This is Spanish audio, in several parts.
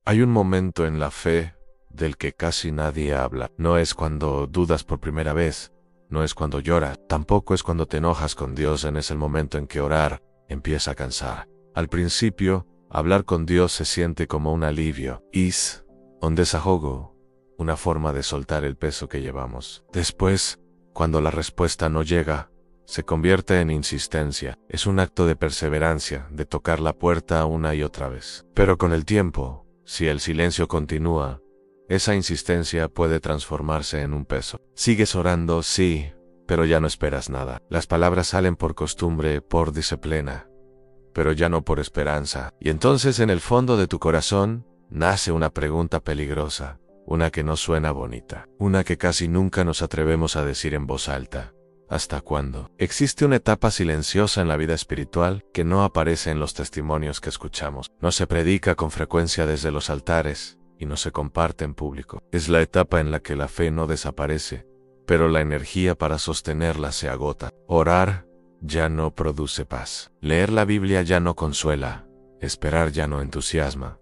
Hay un momento en la fe del que casi nadie habla. No es cuando dudas por primera vez, no es cuando lloras, tampoco es cuando te enojas con Dios. Es el momento en que orar empieza a cansar. Al principio, hablar con Dios se siente como un alivio. Es un desahogo, una forma de soltar el peso que llevamos. Después, cuando la respuesta no llega, se convierte en insistencia. Es un acto de perseverancia, de tocar la puerta una y otra vez. Pero con el tiempo, si el silencio continúa, esa insistencia puede transformarse en un peso. Sigues orando, sí, pero ya no esperas nada. Las palabras salen por costumbre, por disciplina, pero ya no por esperanza. Y entonces en el fondo de tu corazón nace una pregunta peligrosa, una que no suena bonita, una que casi nunca nos atrevemos a decir en voz alta. ¿Hasta cuándo? Existe una etapa silenciosa en la vida espiritual que no aparece en los testimonios que escuchamos. No se predica con frecuencia desde los altares y no se comparte en público. Es la etapa en la que la fe no desaparece, pero la energía para sostenerla se agota. Orar ya no produce paz. Leer la Biblia ya no consuela. Esperar ya no entusiasma.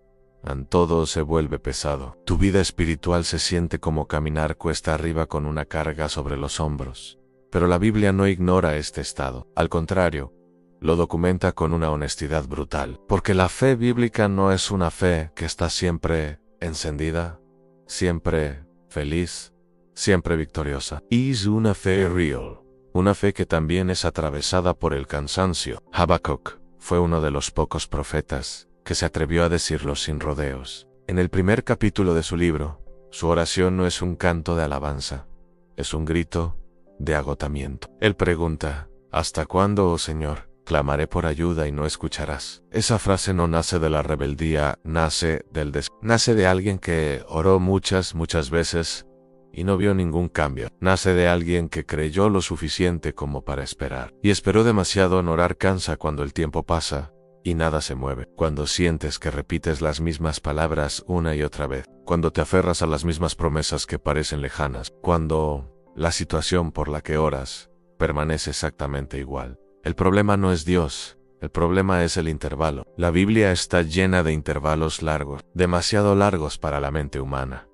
Todo se vuelve pesado. Tu vida espiritual se siente como caminar cuesta arriba con una carga sobre los hombros. Pero la Biblia no ignora este estado. Al contrario, lo documenta con una honestidad brutal. Porque la fe bíblica no es una fe que está siempre encendida, siempre feliz, siempre victoriosa. Es una fe real. Una fe que también es atravesada por el cansancio. Habacuc fue uno de los pocos profetas que se atrevió a decirlo sin rodeos. En el primer capítulo de su libro, su oración no es un canto de alabanza, es un grito de agotamiento. Él pregunta, ¿hasta cuándo, oh Señor? Clamaré por ayuda y no escucharás. Esa frase no nace de la rebeldía, nace de alguien que oró muchas veces y no vio ningún cambio. Nace de alguien que creyó lo suficiente como para esperar. Y esperó demasiado. En orar cansa cuando el tiempo pasa y nada se mueve. Cuando sientes que repites las mismas palabras una y otra vez. Cuando te aferras a las mismas promesas que parecen lejanas. Cuando la situación por la que oras permanece exactamente igual. El problema no es Dios, el problema es el intervalo. La Biblia está llena de intervalos largos, demasiado largos para la mente humana.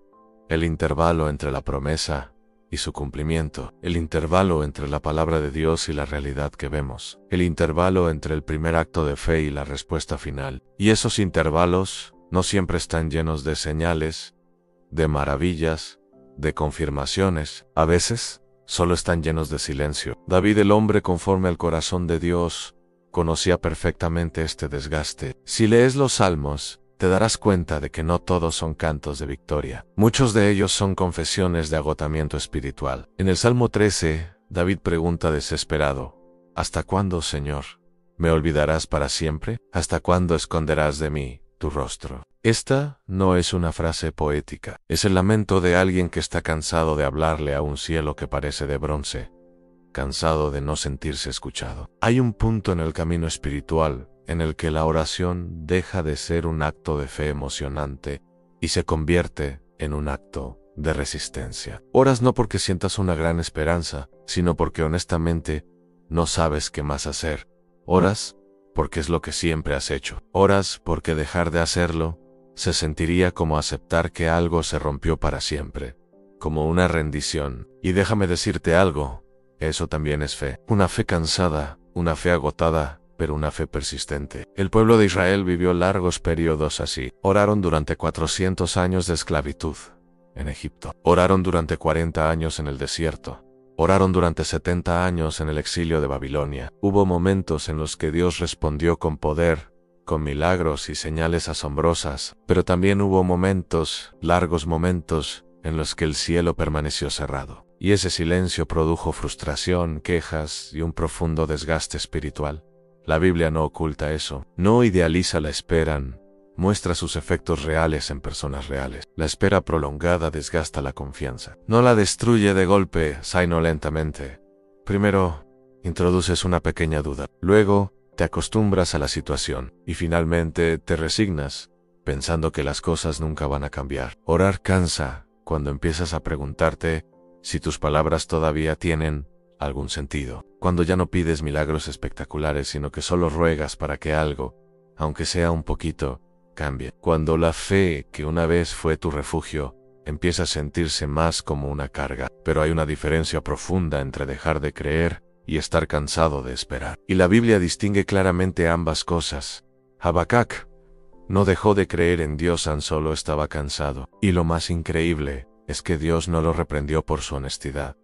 El intervalo entre la promesa y su cumplimiento. El intervalo entre la palabra de Dios y la realidad que vemos. El intervalo entre el primer acto de fe y la respuesta final. Y esos intervalos no siempre están llenos de señales, de maravillas, de confirmaciones. A veces, solo están llenos de silencio. David, el hombre conforme al corazón de Dios, conocía perfectamente este desgaste. Si lees los Salmos, te darás cuenta de que no todos son cantos de victoria. Muchos de ellos son confesiones de agotamiento espiritual. En el Salmo 13, David pregunta desesperado, ¿hasta cuándo, Señor? ¿Me olvidarás para siempre? ¿Hasta cuándo esconderás de mí tu rostro? Esta no es una frase poética, es el lamento de alguien que está cansado de hablarle a un cielo que parece de bronce, cansado de no sentirse escuchado. Hay un punto en el camino espiritual en el que la oración deja de ser un acto de fe emocionante y se convierte en un acto de resistencia. Oras no porque sientas una gran esperanza, sino porque honestamente no sabes qué más hacer. Oras porque es lo que siempre has hecho. Oras porque dejar de hacerlo se sentiría como aceptar que algo se rompió para siempre, como una rendición. Y déjame decirte algo, eso también es fe. Una fe cansada, una fe agotada, pero una fe persistente. El pueblo de Israel vivió largos periodos así. Oraron durante 400 años de esclavitud en Egipto. Oraron durante 40 años en el desierto. Oraron durante 70 años en el exilio de Babilonia. Hubo momentos en los que Dios respondió con poder, con milagros y señales asombrosas, pero también hubo momentos, largos momentos, en los que el cielo permaneció cerrado. Y ese silencio produjo frustración, quejas y un profundo desgaste espiritual. La Biblia no oculta eso, no idealiza la espera, muestra sus efectos reales en personas reales. La espera prolongada desgasta la confianza. No la destruye de golpe, sino lentamente. Primero, introduces una pequeña duda. Luego, te acostumbras a la situación. Y finalmente, te resignas, pensando que las cosas nunca van a cambiar. Orar cansa cuando empiezas a preguntarte si tus palabras todavía tienen algún sentido. Cuando ya no pides milagros espectaculares, sino que solo ruegas para que algo, aunque sea un poquito, cambia. Cuando la fe, que una vez fue tu refugio, empieza a sentirse más como una carga. Pero hay una diferencia profunda entre dejar de creer y estar cansado de esperar. Y la Biblia distingue claramente ambas cosas. Habacuc no dejó de creer en Dios, tan solo estaba cansado. Y lo más increíble es que Dios no lo reprendió por su honestidad,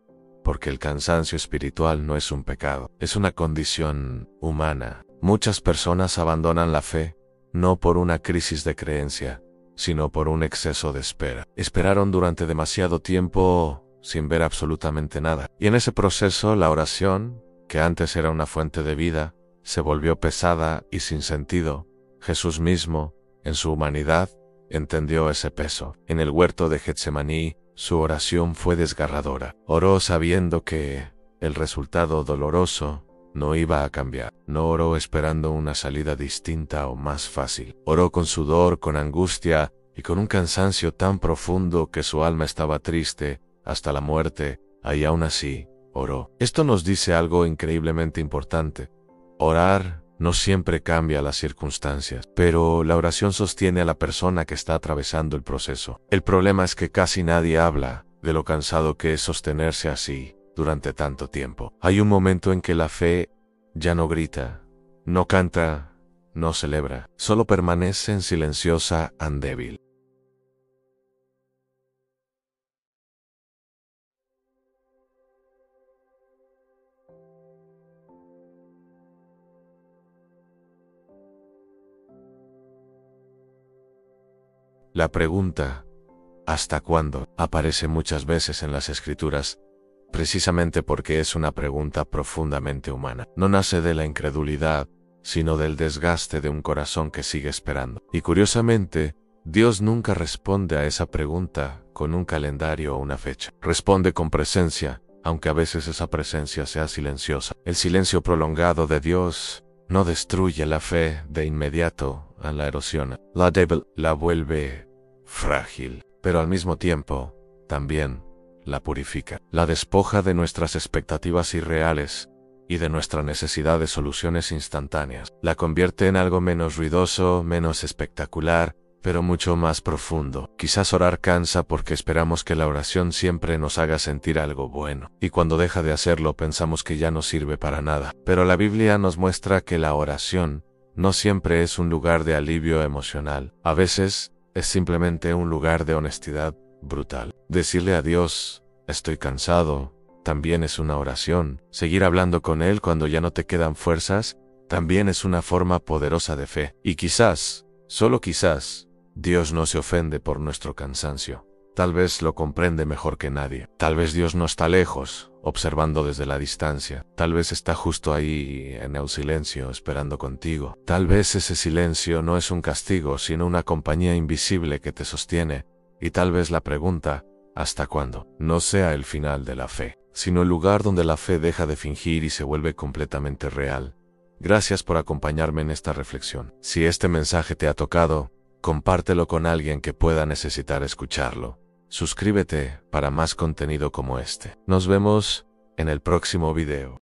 porque el cansancio espiritual no es un pecado, es una condición humana. Muchas personas abandonan la fe, no por una crisis de creencia, sino por un exceso de espera. Esperaron durante demasiado tiempo sin ver absolutamente nada. Y en ese proceso, la oración, que antes era una fuente de vida, se volvió pesada y sin sentido. Jesús mismo, en su humanidad, entendió ese peso. En el huerto de Getsemaní, su oración fue desgarradora. Oró sabiendo que el resultado doloroso no iba a cambiar. No oró esperando una salida distinta o más fácil. Oró con sudor, con angustia y con un cansancio tan profundo que su alma estaba triste hasta la muerte, y aún así, oró. Esto nos dice algo increíblemente importante. Orar no siempre cambia las circunstancias, pero la oración sostiene a la persona que está atravesando el proceso. El problema es que casi nadie habla de lo cansado que es sostenerse así durante tanto tiempo. Hay un momento en que la fe ya no grita, no canta, no celebra, solo permanece en silenciosa y débil. La pregunta ¿hasta cuándo? Aparece muchas veces en las Escrituras, precisamente porque es una pregunta profundamente humana. No nace de la incredulidad, sino del desgaste de un corazón que sigue esperando. Y curiosamente, Dios nunca responde a esa pregunta con un calendario o una fecha. Responde con presencia, aunque a veces esa presencia sea silenciosa. El silencio prolongado de Dios no destruye la fe de inmediato, la erosiona. La vuelve frágil, pero al mismo tiempo, también la purifica. La despoja de nuestras expectativas irreales y de nuestra necesidad de soluciones instantáneas. La convierte en algo menos ruidoso, menos espectacular, pero mucho más profundo. Quizás orar cansa porque esperamos que la oración siempre nos haga sentir algo bueno, y cuando deja de hacerlo pensamos que ya no sirve para nada. Pero la Biblia nos muestra que la oración no siempre es un lugar de alivio emocional. A veces es simplemente un lugar de honestidad brutal. Decirle a Dios, estoy cansado, también es una oración. Seguir hablando con Él cuando ya no te quedan fuerzas, también es una forma poderosa de fe. Y quizás, solo quizás, Dios no se ofende por nuestro cansancio. Tal vez lo comprende mejor que nadie. Tal vez Dios no está lejos, observando desde la distancia. Tal vez está justo ahí, en el silencio, esperando contigo. Tal vez ese silencio no es un castigo, sino una compañía invisible que te sostiene. Y tal vez la pregunta, ¿hasta cuándo?, no sea el final de la fe, sino el lugar donde la fe deja de fingir y se vuelve completamente real. Gracias por acompañarme en esta reflexión. Si este mensaje te ha tocado, compártelo con alguien que pueda necesitar escucharlo. Suscríbete para más contenido como este. Nos vemos en el próximo video.